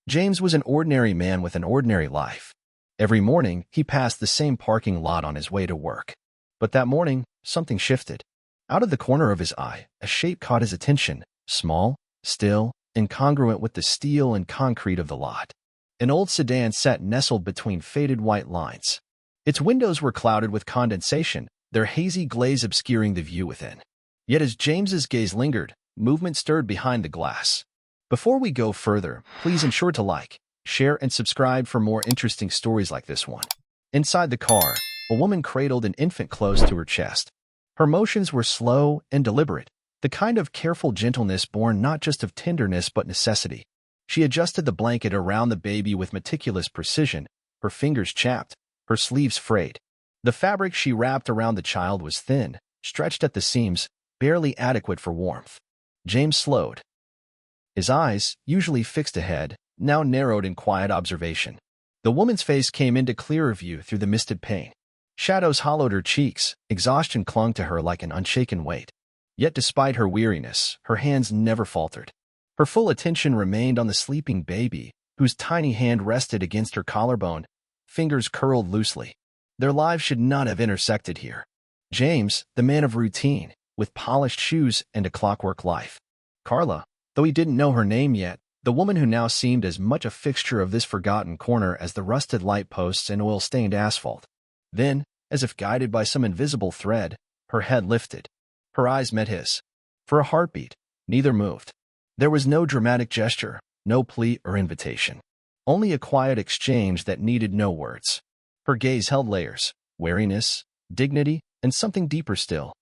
James was an ordinary man with an ordinary life. Every morning, he passed the same parking lot on his way to work. But that morning, something shifted. Out of the corner of his eye, a shape caught his attention, small, still, incongruent with the steel and concrete of the lot. An old sedan sat nestled between faded white lines. Its windows were clouded with condensation, their hazy glaze obscuring the view within. Yet as James's gaze lingered, movement stirred behind the glass. Before we go further, please ensure to like, share, and subscribe for more interesting stories like this one. Inside the car, a woman cradled an infant close to her chest. Her motions were slow and deliberate, the kind of careful gentleness born not just of tenderness but necessity. She adjusted the blanket around the baby with meticulous precision, her fingers chapped, her sleeves frayed. The fabric she wrapped around the child was thin, stretched at the seams, barely adequate for warmth. James slowed. His eyes, usually fixed ahead, now narrowed in quiet observation. The woman's face came into clearer view through the misted pane. Shadows hollowed her cheeks, exhaustion clung to her like an unshaken weight. Yet despite her weariness, her hands never faltered. Her full attention remained on the sleeping baby, whose tiny hand rested against her collarbone, fingers curled loosely. Their lives should not have intersected here. James, the man of routine, with polished shoes and a clockwork life. Carla, though he didn't know her name yet, the woman who now seemed as much a fixture of this forgotten corner as the rusted light posts and oil-stained asphalt. Then, as if guided by some invisible thread, her head lifted. Her eyes met his. For a heartbeat, neither moved. There was no dramatic gesture, no plea or invitation. Only a quiet exchange that needed no words. Her gaze held layers, wariness, dignity, and something deeper still.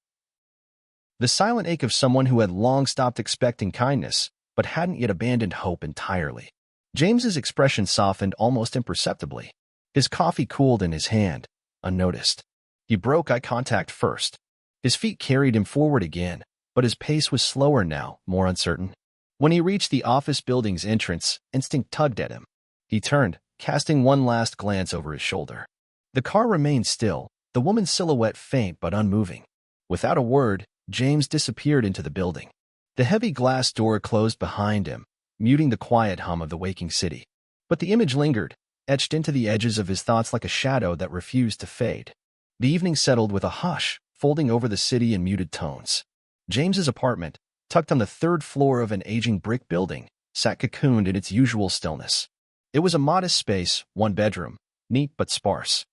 The silent ache of someone who had long stopped expecting kindness, but hadn't yet abandoned hope entirely. James's expression softened almost imperceptibly. His coffee cooled in his hand, unnoticed. He broke eye contact first. His feet carried him forward again, but his pace was slower now, more uncertain. When he reached the office building's entrance, instinct tugged at him. He turned, casting one last glance over his shoulder. The car remained still, the woman's silhouette faint but unmoving. Without a word, James disappeared into the building. The heavy glass door closed behind him, muting the quiet hum of the waking city. But the image lingered, etched into the edges of his thoughts like a shadow that refused to fade. The evening settled with a hush, folding over the city in muted tones. James's apartment, tucked on the third floor of an aging brick building, sat cocooned in its usual stillness. It was a modest space, one bedroom, neat but sparse.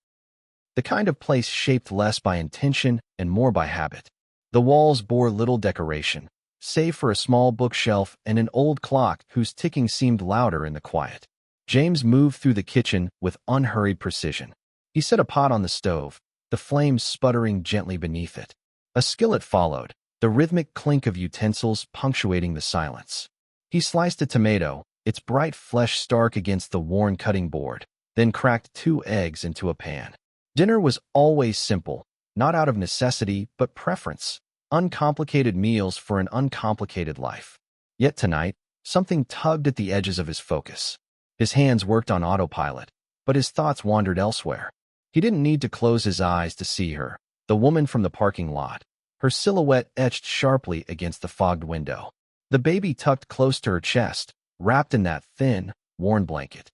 The kind of place shaped less by intention and more by habit. The walls bore little decoration, save for a small bookshelf and an old clock whose ticking seemed louder in the quiet. James moved through the kitchen with unhurried precision. He set a pot on the stove, the flames sputtering gently beneath it. A skillet followed, the rhythmic clink of utensils punctuating the silence. He sliced a tomato, its bright flesh stark against the worn cutting board, then cracked 2 eggs into a pan. Dinner was always simple, not out of necessity but preference. Uncomplicated meals for an uncomplicated life. Yet tonight, something tugged at the edges of his focus. His hands worked on autopilot, but his thoughts wandered elsewhere. He didn't need to close his eyes to see her, the woman from the parking lot, her silhouette etched sharply against the fogged window. The baby tucked close to her chest, wrapped in that thin, worn blanket.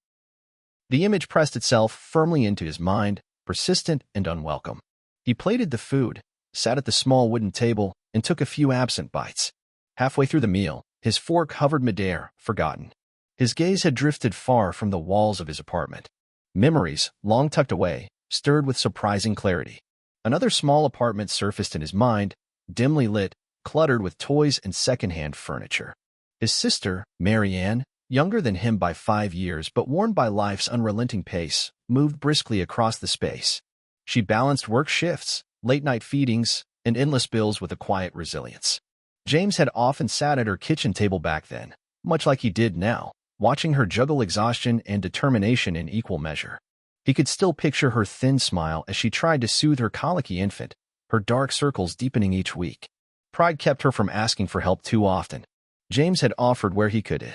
The image pressed itself firmly into his mind, persistent and unwelcome. He plated the food, sat at the small wooden table, and took a few absent bites. Halfway through the meal, his fork hovered midair, forgotten. His gaze had drifted far from the walls of his apartment. Memories, long tucked away, stirred with surprising clarity. Another small apartment surfaced in his mind, dimly lit, cluttered with toys and second-hand furniture. His sister, Marianne, younger than him by 5 years but worn by life's unrelenting pace, moved briskly across the space. She balanced work shifts, late-night feedings, and endless bills with a quiet resilience. James had often sat at her kitchen table back then, much like he did now, watching her juggle exhaustion and determination in equal measure. He could still picture her thin smile as she tried to soothe her colicky infant, her dark circles deepening each week. Pride kept her from asking for help too often. James had offered where he could.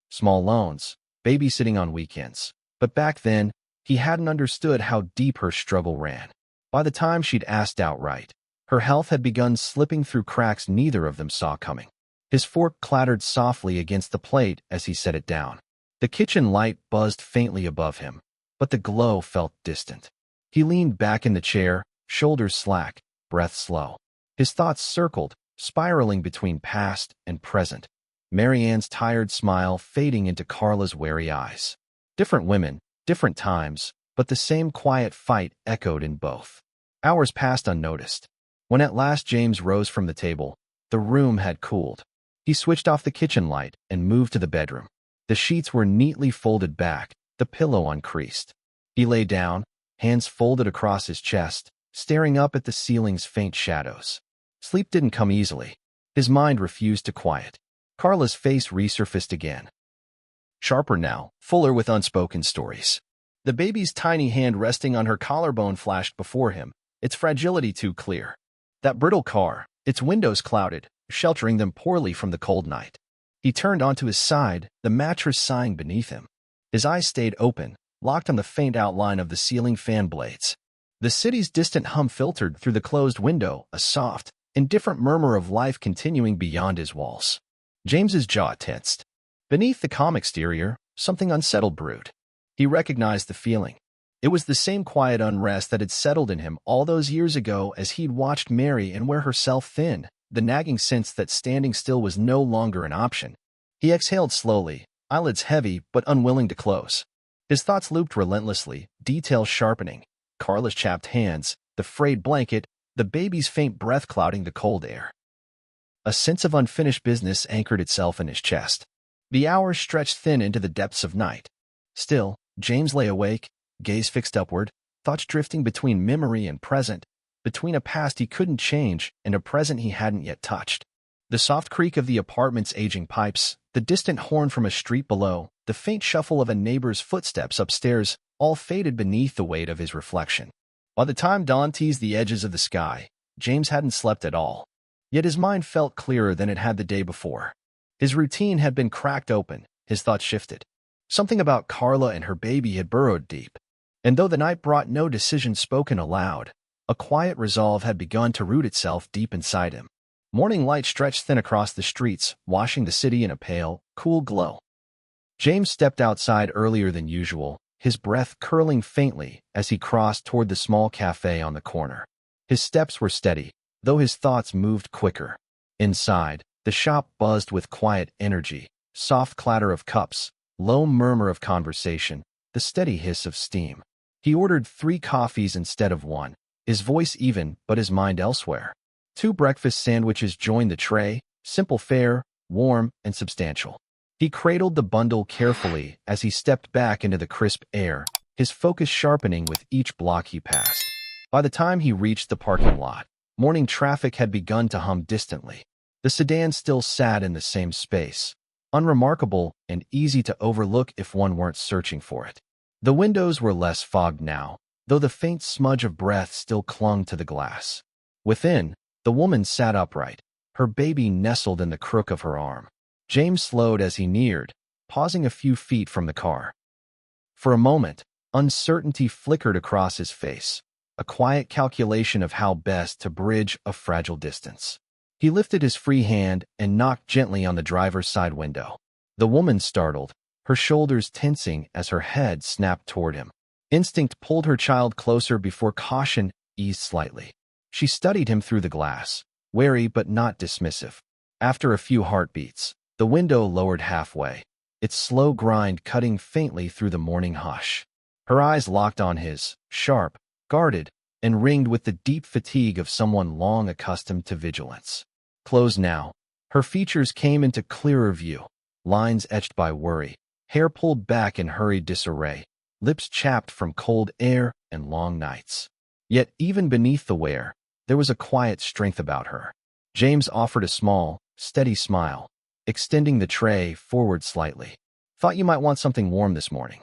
Small loans, babysitting on weekends. But back then, he hadn't understood how deep her struggle ran. By the time she'd asked outright, her health had begun slipping through cracks neither of them saw coming. His fork clattered softly against the plate as he set it down. The kitchen light buzzed faintly above him, but the glow felt distant. He leaned back in the chair, shoulders slack, breath slow. His thoughts circled, spiraling between past and present. Marianne's tired smile fading into Carla's wary eyes. Different women, different times, but the same quiet fight echoed in both. Hours passed unnoticed. When at last James rose from the table, the room had cooled. He switched off the kitchen light and moved to the bedroom. The sheets were neatly folded back, the pillow uncreased. He lay down, hands folded across his chest, staring up at the ceiling's faint shadows. Sleep didn't come easily. His mind refused to quiet. Carla's face resurfaced again. Sharper now, fuller with unspoken stories. The baby's tiny hand resting on her collarbone flashed before him, its fragility too clear. That brittle car, its windows clouded, sheltering them poorly from the cold night. He turned onto his side, the mattress sighing beneath him. His eyes stayed open, locked on the faint outline of the ceiling fan blades. The city's distant hum filtered through the closed window, a soft, indifferent murmur of life continuing beyond his walls. James's jaw tensed. Beneath the calm exterior, something unsettled brewed. He recognized the feeling. It was the same quiet unrest that had settled in him all those years ago as he'd watched Mary and wear herself thin, the nagging sense that standing still was no longer an option. He exhaled slowly, eyelids heavy but unwilling to close. His thoughts looped relentlessly, details sharpening. Carla's chapped hands, the frayed blanket, the baby's faint breath clouding the cold air. A sense of unfinished business anchored itself in his chest. The hours stretched thin into the depths of night. Still, James lay awake, gaze fixed upward, thoughts drifting between memory and present, between a past he couldn't change and a present he hadn't yet touched. The soft creak of the apartment's aging pipes, the distant horn from a street below, the faint shuffle of a neighbor's footsteps upstairs, all faded beneath the weight of his reflection. By the time dawn teased the edges of the sky, James hadn't slept at all. Yet his mind felt clearer than it had the day before. His routine had been cracked open, his thoughts shifted. Something about Carla and her baby had burrowed deep. And though the night brought no decision spoken aloud, a quiet resolve had begun to root itself deep inside him. Morning light stretched thin across the streets, washing the city in a pale, cool glow. James stepped outside earlier than usual, his breath curling faintly as he crossed toward the small cafe on the corner. His steps were steady, though his thoughts moved quicker. Inside, the shop buzzed with quiet energy, soft clatter of cups, low murmur of conversation, the steady hiss of steam. He ordered 3 coffees instead of 1, his voice even but his mind elsewhere. 2 breakfast sandwiches joined the tray, simple fare, warm and substantial. He cradled the bundle carefully as he stepped back into the crisp air, his focus sharpening with each block he passed. By the time he reached the parking lot, morning traffic had begun to hum distantly. The sedan still sat in the same space, unremarkable and easy to overlook if one weren't searching for it. The windows were less fogged now, though the faint smudge of breath still clung to the glass. Within, the woman sat upright, her baby nestled in the crook of her arm. James slowed as he neared, pausing a few feet from the car. For a moment, uncertainty flickered across his face, a quiet calculation of how best to bridge a fragile distance. He lifted his free hand and knocked gently on the driver's side window. The woman startled, her shoulders tensing as her head snapped toward him. Instinct pulled her child closer before caution eased slightly. She studied him through the glass, wary but not dismissive. After a few heartbeats, the window lowered halfway, its slow grind cutting faintly through the morning hush. Her eyes locked on his, sharp, guarded, and ringed with the deep fatigue of someone long accustomed to vigilance. Closed now, her features came into clearer view, lines etched by worry, hair pulled back in hurried disarray, lips chapped from cold air and long nights. Yet even beneath the wear, there was a quiet strength about her. James offered a small, steady smile, extending the tray forward slightly. Thought you might want something warm this morning.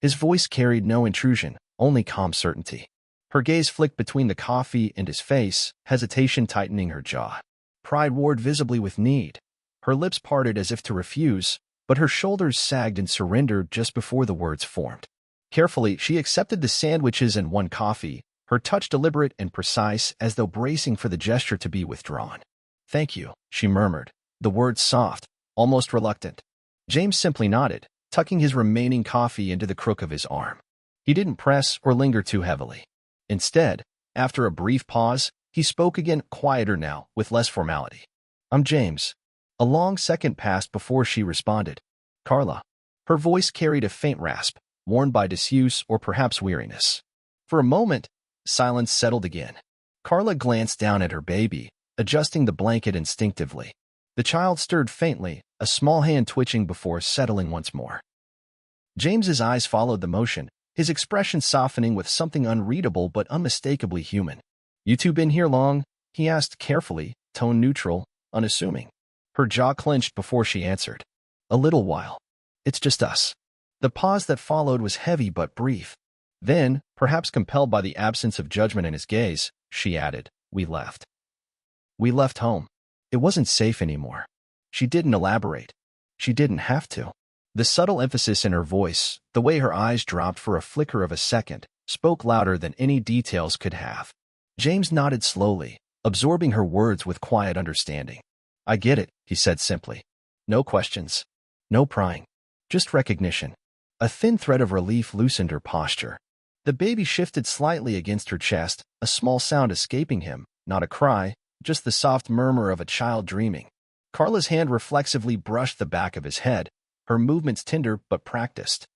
His voice carried no intrusion, only calm certainty. Her gaze flicked between the coffee and his face, hesitation tightening her jaw. Pride warred visibly with need. Her lips parted as if to refuse, but her shoulders sagged in surrender just before the words formed. Carefully, she accepted the sandwiches and 1 coffee, her touch deliberate and precise as though bracing for the gesture to be withdrawn. "Thank you," she murmured, the words soft, almost reluctant. James simply nodded, tucking his remaining coffee into the crook of his arm. He didn't press or linger too heavily. Instead, after a brief pause, he spoke again, quieter now, with less formality. "I'm James." A long second passed before she responded. "Carla." Her voice carried a faint rasp, worn by disuse or perhaps weariness. For a moment, silence settled again. Carla glanced down at her baby, adjusting the blanket instinctively. The child stirred faintly, a small hand twitching before settling once more. James's eyes followed the motion, his expression softening with something unreadable but unmistakably human. "You two been here long?" he asked carefully, tone neutral, unassuming. Her jaw clenched before she answered. "A little while. It's just us." The pause that followed was heavy but brief. Then, perhaps compelled by the absence of judgment in his gaze, she added, "We left. We left home. It wasn't safe anymore." She didn't elaborate. She didn't have to. The subtle emphasis in her voice, the way her eyes dropped for a flicker of a second, spoke louder than any details could have. James nodded slowly, absorbing her words with quiet understanding. "I get it," he said simply. "No questions. No prying. Just recognition." A thin thread of relief loosened her posture. The baby shifted slightly against her chest, a small sound escaping him, not a cry, just the soft murmur of a child dreaming. Carla's hand reflexively brushed the back of his head, her movements tender but practiced.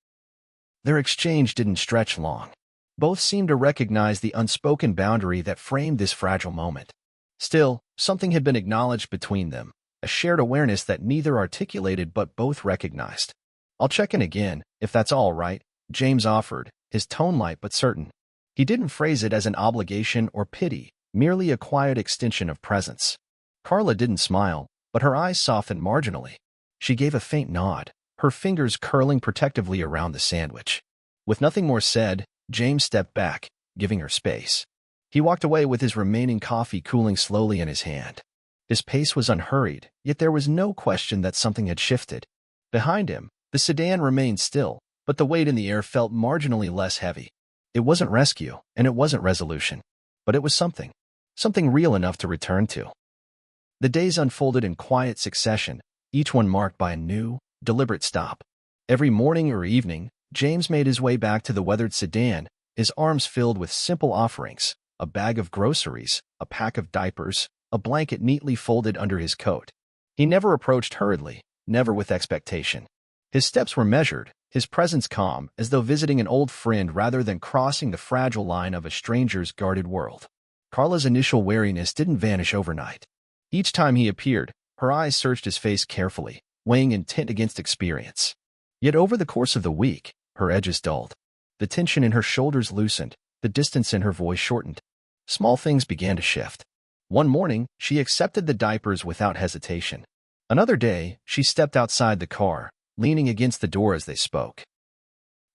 Their exchange didn't stretch long. Both seemed to recognize the unspoken boundary that framed this fragile moment. Still, something had been acknowledged between them, a shared awareness that neither articulated but both recognized. "I'll check in again, if that's all right," James offered, his tone light but certain. He didn't phrase it as an obligation or pity, merely a quiet extension of presence. Carla didn't smile, but her eyes softened marginally. She gave a faint nod, her fingers curling protectively around the sandwich. With nothing more said, James stepped back, giving her space. He walked away with his remaining coffee cooling slowly in his hand. His pace was unhurried, yet there was no question that something had shifted. Behind him, the sedan remained still, but the weight in the air felt marginally less heavy. It wasn't rescue, and it wasn't resolution. But it was something. Something real enough to return to. The days unfolded in quiet succession, each one marked by a new, deliberate stop. Every morning or evening, James made his way back to the weathered sedan, his arms filled with simple offerings, a bag of groceries, a pack of diapers, a blanket neatly folded under his coat. He never approached hurriedly, never with expectation. His steps were measured, his presence calm, as though visiting an old friend rather than crossing the fragile line of a stranger's guarded world. Carla's initial wariness didn't vanish overnight. Each time he appeared, her eyes searched his face carefully, weighing intent against experience. Yet over the course of the week, her edges dulled. The tension in her shoulders loosened, the distance in her voice shortened. Small things began to shift. One morning, she accepted the diapers without hesitation. Another day, she stepped outside the car, leaning against the door as they spoke.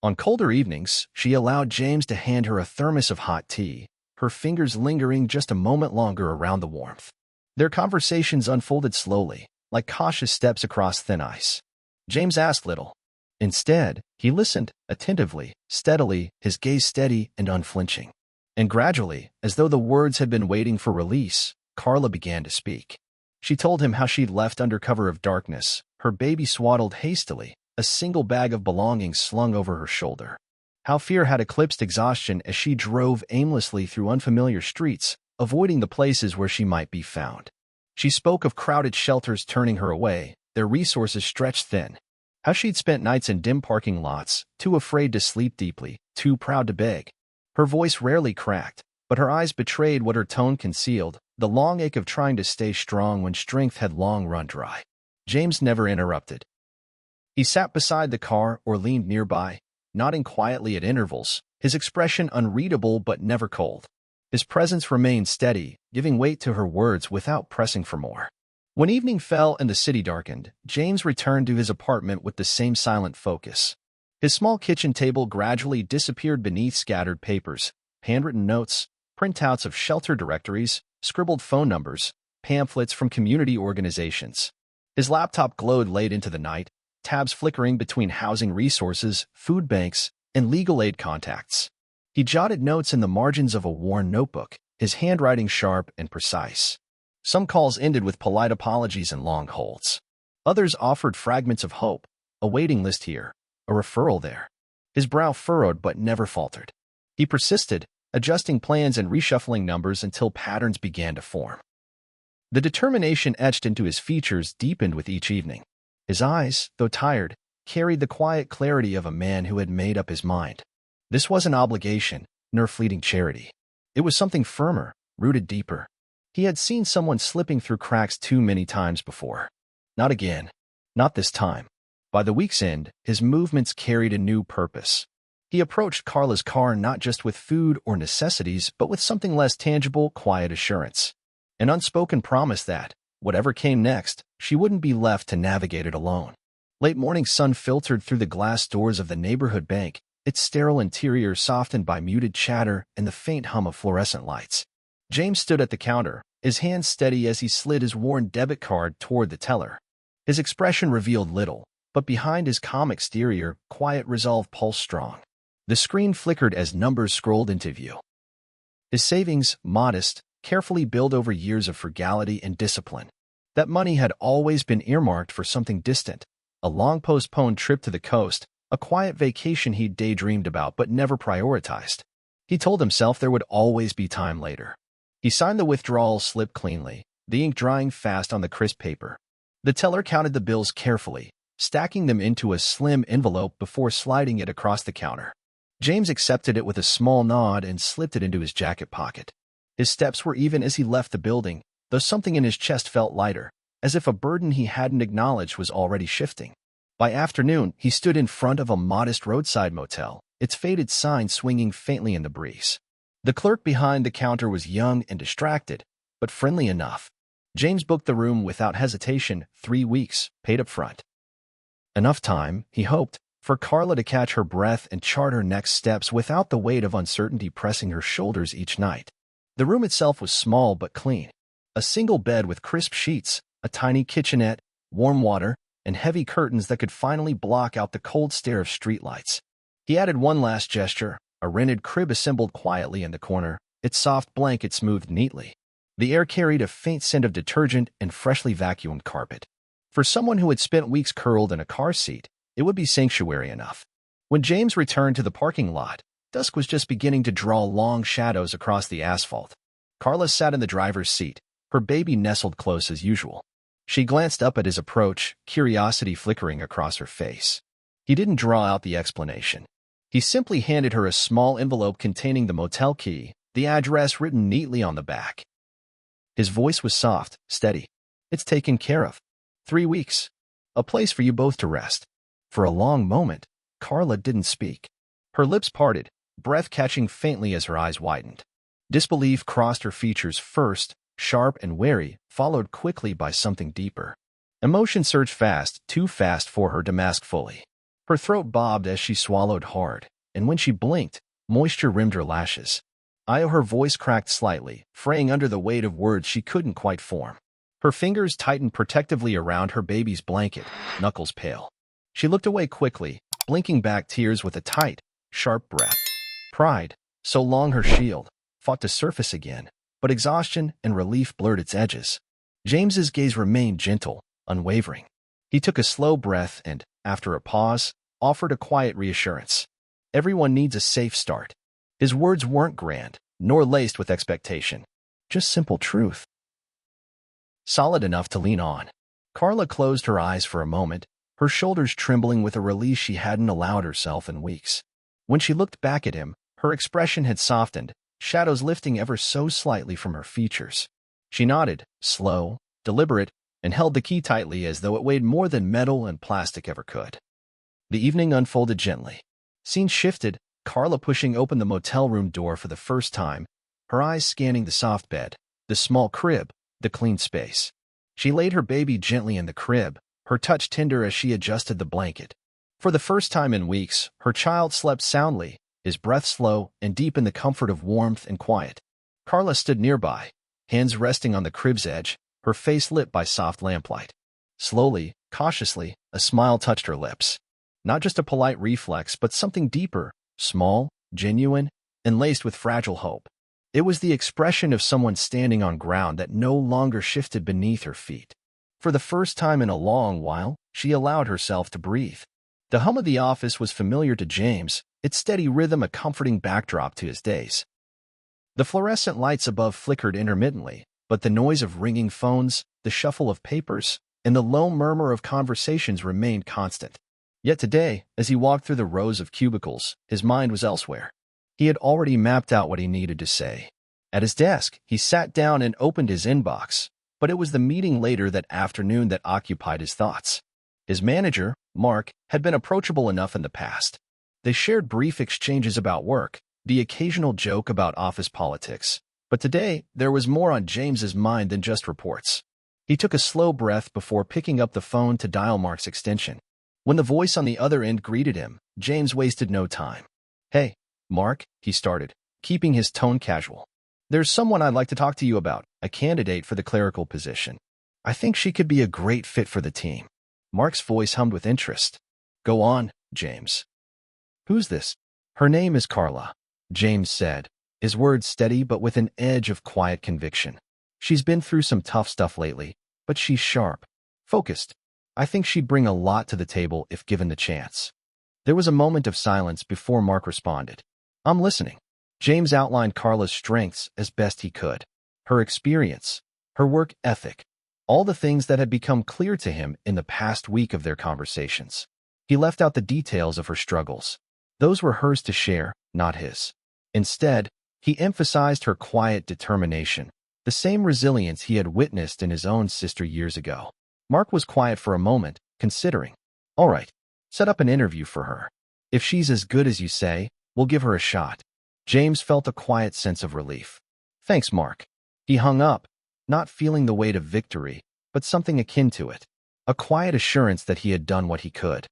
On colder evenings, she allowed James to hand her a thermos of hot tea, her fingers lingering just a moment longer around the warmth. Their conversations unfolded slowly, like cautious steps across thin ice. James asked little. Instead, he listened, attentively, steadily, his gaze steady and unflinching. And gradually, as though the words had been waiting for release, Carla began to speak. She told him how she'd left under cover of darkness, her baby swaddled hastily, a single bag of belongings slung over her shoulder. How fear had eclipsed exhaustion as she drove aimlessly through unfamiliar streets, avoiding the places where she might be found. She spoke of crowded shelters turning her away, their resources stretched thin. How she'd spent nights in dim parking lots, too afraid to sleep deeply, too proud to beg. Her voice rarely cracked, but her eyes betrayed what her tone concealed, the long ache of trying to stay strong when strength had long run dry. James never interrupted. He sat beside the car or leaned nearby, nodding quietly at intervals, his expression unreadable but never cold. His presence remained steady, giving weight to her words without pressing for more. When evening fell and the city darkened, James returned to his apartment with the same silent focus. His small kitchen table gradually disappeared beneath scattered papers, handwritten notes, printouts of shelter directories, scribbled phone numbers, pamphlets from community organizations. His laptop glowed late into the night, tabs flickering between housing resources, food banks, and legal aid contacts. He jotted notes in the margins of a worn notebook, his handwriting sharp and precise. Some calls ended with polite apologies and long holds. Others offered fragments of hope, a waiting list here, a referral there. His brow furrowed but never faltered. He persisted, adjusting plans and reshuffling numbers until patterns began to form. The determination etched into his features deepened with each evening. His eyes, though tired, carried the quiet clarity of a man who had made up his mind. This wasn't obligation, nor fleeting charity. It was something firmer, rooted deeper. He had seen someone slipping through cracks too many times before. Not again. Not this time. By the week's end, his movements carried a new purpose. He approached Carla's car not just with food or necessities, but with something less tangible, quiet assurance. An unspoken promise that, whatever came next, she wouldn't be left to navigate it alone. Late morning sun filtered through the glass doors of the neighborhood bank, its sterile interior softened by muted chatter and the faint hum of fluorescent lights. James stood at the counter, his hands steady as he slid his worn debit card toward the teller. His expression revealed little, but behind his calm exterior, quiet resolve pulsed strong. The screen flickered as numbers scrolled into view. His savings, modest, carefully built over years of frugality and discipline. That money had always been earmarked for something distant, a long-postponed trip to the coast, a quiet vacation he'd daydreamed about but never prioritized. He told himself there would always be time later. He signed the withdrawal slip cleanly, the ink drying fast on the crisp paper. The teller counted the bills carefully, stacking them into a slim envelope before sliding it across the counter. James accepted it with a small nod and slipped it into his jacket pocket. His steps were even as he left the building, though something in his chest felt lighter, as if a burden he hadn't acknowledged was already shifting. By afternoon, he stood in front of a modest roadside motel, its faded sign swinging faintly in the breeze. The clerk behind the counter was young and distracted, but friendly enough. James booked the room without hesitation, 3 weeks, paid up front. Enough time, he hoped, for Carla to catch her breath and chart her next steps without the weight of uncertainty pressing her shoulders each night. The room itself was small but clean. A single bed with crisp sheets, a tiny kitchenette, warm water, and heavy curtains that could finally block out the cold stare of streetlights. He added one last gesture, a rented crib assembled quietly in the corner, its soft blanket smoothed neatly. The air carried a faint scent of detergent and freshly vacuumed carpet. For someone who had spent weeks curled in a car seat, it would be sanctuary enough. When James returned to the parking lot, dusk was just beginning to draw long shadows across the asphalt. Carla sat in the driver's seat, her baby nestled close as usual. She glanced up at his approach, curiosity flickering across her face. He didn't draw out the explanation. He simply handed her a small envelope containing the motel key, the address written neatly on the back. His voice was soft, steady. "It's taken care of. 3 weeks. A place for you both to rest." For a long moment, Carla didn't speak. Her lips parted, breath catching faintly as her eyes widened. Disbelief crossed her features first, sharp and wary, followed quickly by something deeper. Emotion surged fast, too fast for her to mask fully. Her throat bobbed as she swallowed hard, and when she blinked, moisture rimmed her lashes. Her voice cracked slightly, fraying under the weight of words she couldn't quite form. Her fingers tightened protectively around her baby's blanket, knuckles pale. She looked away quickly, blinking back tears with a tight, sharp breath. Pride, so long her shield, fought to surface again, but exhaustion and relief blurred its edges. James's gaze remained gentle, unwavering. He took a slow breath and, after a pause, offered a quiet reassurance. "Everyone needs a safe start." His words weren't grand, nor laced with expectation. Just simple truth. Solid enough to lean on. Carla closed her eyes for a moment, her shoulders trembling with a release she hadn't allowed herself in weeks. When she looked back at him, her expression had softened, shadows lifting ever so slightly from her features. She nodded, slow, deliberate, and held the key tightly as though it weighed more than metal and plastic ever could. The evening unfolded gently. Scene shifted, Carla pushing open the motel room door for the first time, her eyes scanning the soft bed, the small crib, the clean space. She laid her baby gently in the crib, her touch tender as she adjusted the blanket. For the first time in weeks, her child slept soundly, his breath slow and deep in the comfort of warmth and quiet. Carla stood nearby, hands resting on the crib's edge, her face lit by soft lamplight. Slowly, cautiously, a smile touched her lips. Not just a polite reflex, but something deeper, small, genuine, and laced with fragile hope. It was the expression of someone standing on ground that no longer shifted beneath her feet. For the first time in a long while, she allowed herself to breathe. The hum of the office was familiar to James, its steady rhythm a comforting backdrop to his days. The fluorescent lights above flickered intermittently, but the noise of ringing phones, the shuffle of papers, and the low murmur of conversations remained constant. Yet today, as he walked through the rows of cubicles, his mind was elsewhere. He had already mapped out what he needed to say. At his desk, he sat down and opened his inbox, but it was the meeting later that afternoon that occupied his thoughts. His manager, Mark, had been approachable enough in the past. They shared brief exchanges about work, the occasional joke about office politics. But today, there was more on James's mind than just reports. He took a slow breath before picking up the phone to dial Mark's extension. When the voice on the other end greeted him, James wasted no time. "Hey, Mark," he started, keeping his tone casual. "There's someone I'd like to talk to you about, a candidate for the clerical position. I think she could be a great fit for the team." Mark's voice hummed with interest. "Go on, James." "Who's this?" "Her name is Carla," James said, his words steady but with an edge of quiet conviction. "She's been through some tough stuff lately, but she's sharp, focused. I think she'd bring a lot to the table if given the chance." There was a moment of silence before Mark responded. "I'm listening." James outlined Carla's strengths as best he could. Her experience, her work ethic, all the things that had become clear to him in the past week of their conversations. He left out the details of her struggles. Those were hers to share, not his. Instead, he emphasized her quiet determination, the same resilience he had witnessed in his own sister years ago. Mark was quiet for a moment, considering. "All right, set up an interview for her. If she's as good as you say, we'll give her a shot." James felt a quiet sense of relief. "Thanks, Mark." He hung up, not feeling the weight of victory, but something akin to it, a quiet assurance that he had done what he could.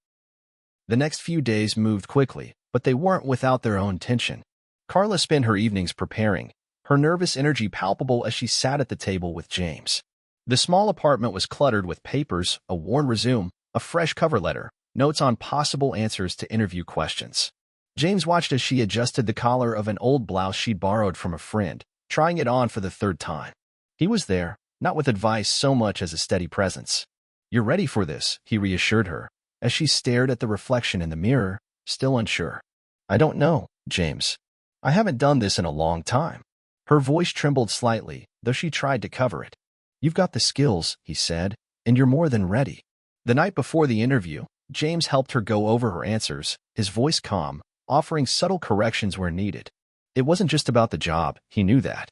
The next few days moved quickly, but they weren't without their own tension. Carla spent her evenings preparing, her nervous energy palpable as she sat at the table with James. The small apartment was cluttered with papers, a worn resume, a fresh cover letter, notes on possible answers to interview questions. James watched as she adjusted the collar of an old blouse she'd borrowed from a friend, trying it on for the third time. He was there, not with advice so much as a steady presence. "You're ready for this," he reassured her, as she stared at the reflection in the mirror, still unsure. "I don't know, James. I haven't done this in a long time." Her voice trembled slightly, though she tried to cover it. "You've got the skills," he said, "and you're more than ready." The night before the interview, James helped her go over her answers, his voice calm, offering subtle corrections where needed. It wasn't just about the job, he knew that.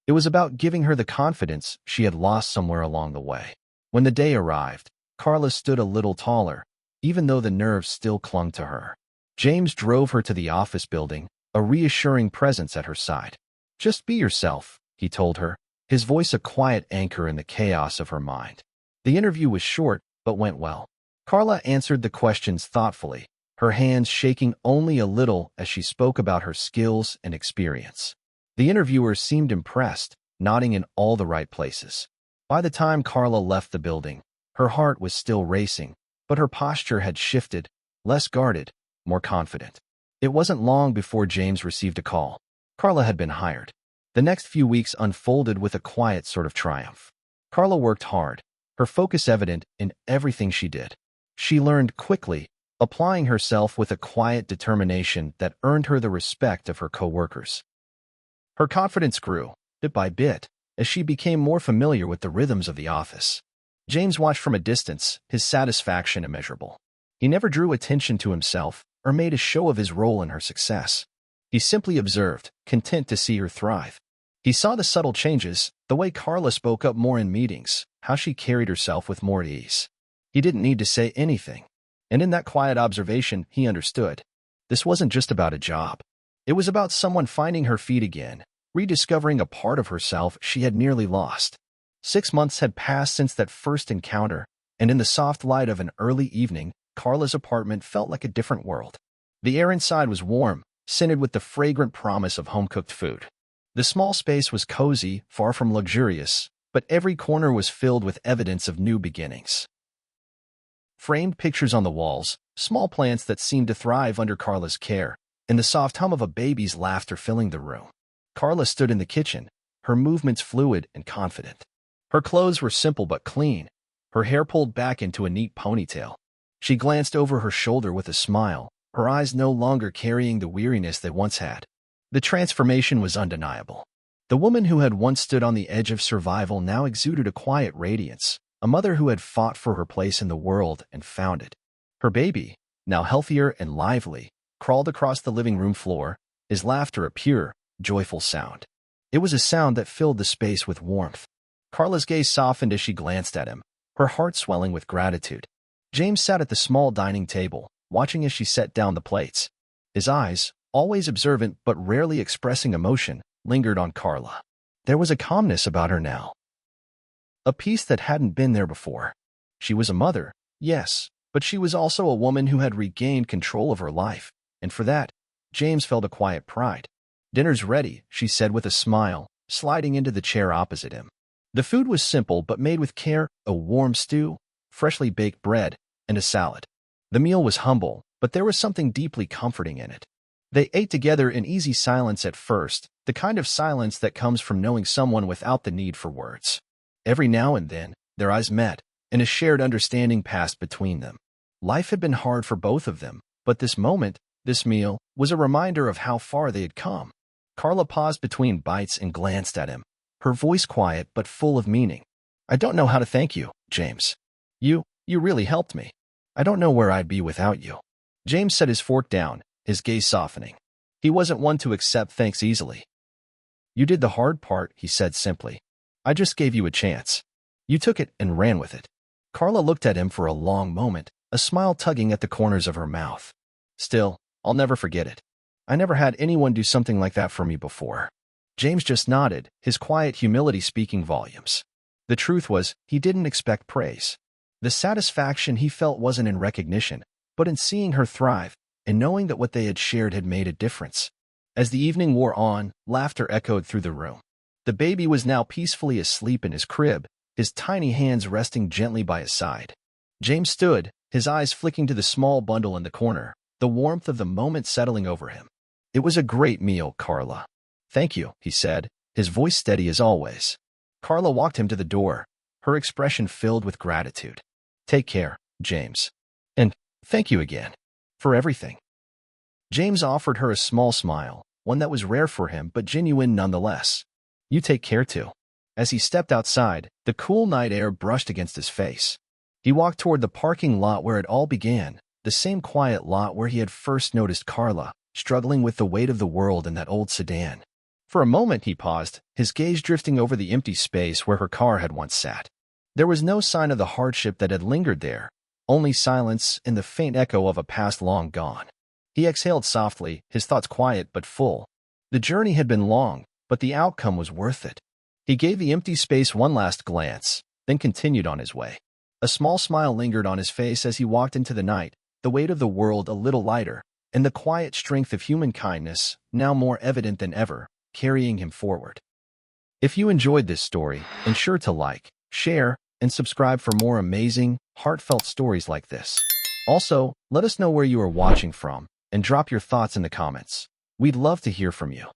It was about giving her the confidence she had lost somewhere along the way. When the day arrived, Carla stood a little taller, even though the nerves still clung to her. James drove her to the office building, a reassuring presence at her side. "Just be yourself," he told her, his voice a quiet anchor in the chaos of her mind. The interview was short, but went well. Carla answered the questions thoughtfully, her hands shaking only a little as she spoke about her skills and experience. The interviewer seemed impressed, nodding in all the right places. By the time Carla left the building, her heart was still racing, but her posture had shifted, less guarded, more confident. It wasn't long before James received a call. Carla had been hired. The next few weeks unfolded with a quiet sort of triumph. Carla worked hard, her focus evident in everything she did. She learned quickly, applying herself with a quiet determination that earned her the respect of her coworkers. Her confidence grew, bit by bit, as she became more familiar with the rhythms of the office. James watched from a distance, his satisfaction immeasurable. He never drew attention to himself or made a show of his role in her success. He simply observed, content to see her thrive. He saw the subtle changes, the way Carla spoke up more in meetings, how she carried herself with more ease. He didn't need to say anything. And in that quiet observation, he understood. This wasn't just about a job. It was about someone finding her feet again, rediscovering a part of herself she had nearly lost. 6 months had passed since that first encounter, and in the soft light of an early evening, Carla's apartment felt like a different world. The air inside was warm, scented with the fragrant promise of home-cooked food. The small space was cozy, far from luxurious, but every corner was filled with evidence of new beginnings. Framed pictures on the walls, small plants that seemed to thrive under Carla's care, and the soft hum of a baby's laughter filling the room. Carla stood in the kitchen, her movements fluid and confident. Her clothes were simple but clean, her hair pulled back into a neat ponytail. She glanced over her shoulder with a smile, her eyes no longer carrying the weariness they once had. The transformation was undeniable. The woman who had once stood on the edge of survival now exuded a quiet radiance, a mother who had fought for her place in the world and found it. Her baby, now healthier and lively, crawled across the living room floor, his laughter a pure, joyful sound. It was a sound that filled the space with warmth. Carla's gaze softened as she glanced at him, her heart swelling with gratitude. James sat at the small dining table, watching as she set down the plates. His eyes, always observant but rarely expressing emotion, lingered on Carla. There was a calmness about her now, a peace that hadn't been there before. She was a mother, yes, but she was also a woman who had regained control of her life, and for that, James felt a quiet pride. "Dinner's ready," she said with a smile, sliding into the chair opposite him. The food was simple but made with care, a warm stew, freshly baked bread, and a salad. The meal was humble, but there was something deeply comforting in it. They ate together in easy silence at first, the kind of silence that comes from knowing someone without the need for words. Every now and then, their eyes met, and a shared understanding passed between them. Life had been hard for both of them, but this moment, this meal, was a reminder of how far they had come. Carla paused between bites and glanced at him, her voice quiet but full of meaning. "I don't know how to thank you, James. You really helped me. I don't know where I'd be without you." James set his fork down, his gaze softening. He wasn't one to accept thanks easily. "You did the hard part," he said simply. "I just gave you a chance. You took it and ran with it." Carla looked at him for a long moment, a smile tugging at the corners of her mouth. "Still, I'll never forget it. I never had anyone do something like that for me before." James just nodded, his quiet humility speaking volumes. The truth was, he didn't expect praise. The satisfaction he felt wasn't in recognition, but in seeing her thrive, and knowing that what they had shared had made a difference. As the evening wore on, laughter echoed through the room. The baby was now peacefully asleep in his crib, his tiny hands resting gently by his side. James stood, his eyes flicking to the small bundle in the corner, the warmth of the moment settling over him. "It was a great meal, Carla." "Thank you," he said, his voice steady as always. Carla walked him to the door, her expression filled with gratitude. "Take care, James. And thank you again. For everything." James offered her a small smile, one that was rare for him but genuine nonetheless. "You take care too." As he stepped outside, the cool night air brushed against his face. He walked toward the parking lot where it all began, the same quiet lot where he had first noticed Carla, struggling with the weight of the world in that old sedan. For a moment he paused, his gaze drifting over the empty space where her car had once sat. There was no sign of the hardship that had lingered there, only silence and the faint echo of a past long gone. He exhaled softly, his thoughts quiet but full. The journey had been long, but the outcome was worth it. He gave the empty space one last glance, then continued on his way. A small smile lingered on his face as he walked into the night, the weight of the world a little lighter, and the quiet strength of human kindness, now more evident than ever, carrying him forward. If you enjoyed this story, ensure to like, share, and subscribe for more amazing, heartfelt stories like this. Also, let us know where you are watching from, and drop your thoughts in the comments. We'd love to hear from you.